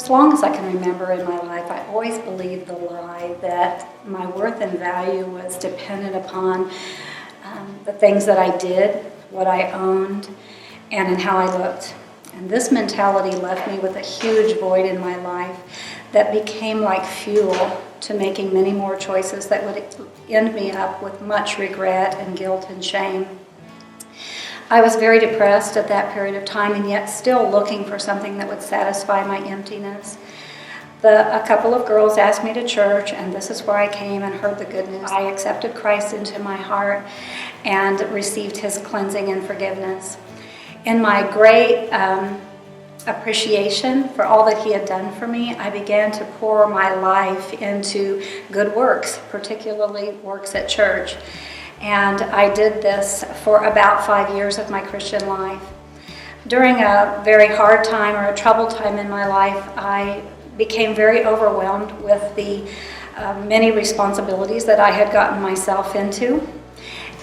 as long as I can remember in my life, I always believed the lie that my worth and value was dependent upon the things that I did, what I owned, and in how I looked. And this mentality left me with a huge void in my life that became like fuel to making many more choices that would end me up with much regret and guilt and shame. I was very depressed at that period of time, and yet still looking for something that would satisfy my emptiness. A couple of girls asked me to church, and this is where I came and heard the good news. I accepted Christ into my heart and received his cleansing and forgiveness. In my great appreciation for all that he had done for me, I began to pour my life into good works, particularly works at church. And I did this for about 5 years of my Christian life. During a very hard time or a troubled time in my life, I became very overwhelmed with the many responsibilities that I had gotten myself into.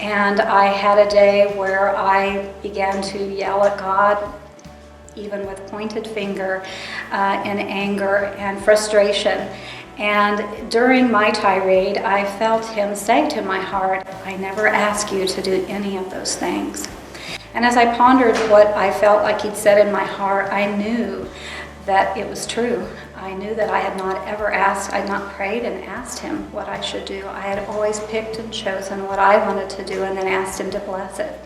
And I had a day where I began to yell at God, even with pointed finger, in anger and frustration. And during my tirade, I felt him say to my heart, I never asked you to do any of those things. And as I pondered what I felt like he'd said in my heart, I knew that it was true. I knew that I had not ever asked, I'd not prayed and asked him what I should do. I had always picked and chosen what I wanted to do and then asked him to bless it.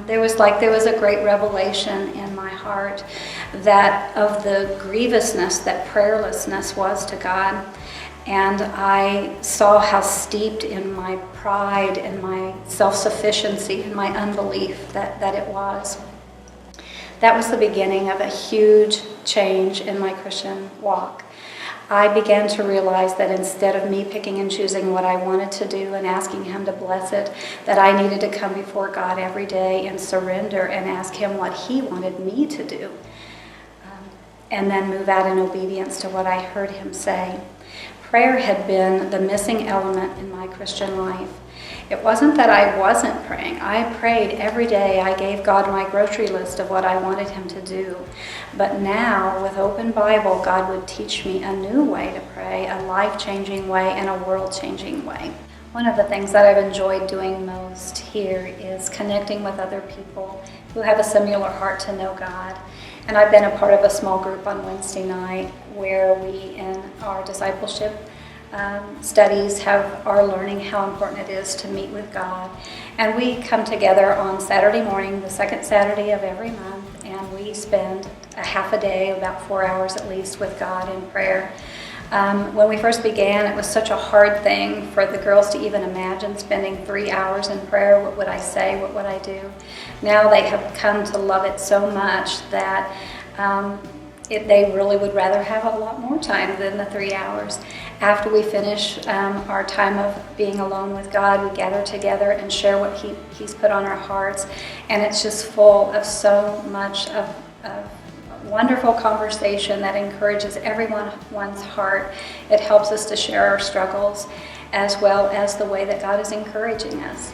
There was a great revelation in my heart that of the grievousness that prayerlessness was to God. And I saw how steeped in my pride and my self-sufficiency and my unbelief that it was. That was the beginning of a huge change in my Christian walk. I began to realize that instead of me picking and choosing what I wanted to do and asking him to bless it, that I needed to come before God every day and surrender and ask him what he wanted me to do, and then move out in obedience to what I heard him say. Prayer had been the missing element in my Christian life. It wasn't that I wasn't praying. I prayed every day. I gave God my grocery list of what I wanted him to do. But now, with open Bible, God would teach me a new way to pray, a life-changing way and a world-changing way. One of the things that I've enjoyed doing most here is connecting with other people who have a similar heart to know God. And I've been a part of a small group on Wednesday night where we, in our discipleship studies, are learning how important it is to meet with God. And we come together on Saturday morning, the second Saturday of every month, and we spend a half a day, about 4 hours at least, with God in prayer. When we first began, it was such a hard thing for the girls to even imagine spending 3 hours in prayer. What would I say? What would I do? Now they have come to love it so much that they really would rather have a lot more time than the 3 hours. After we finish our time of being alone with God, we gather together and share what He's put on our hearts. And it's just full of so much of wonderful conversation that encourages everyone's heart. It helps us to share our struggles as well as the way that God is encouraging us.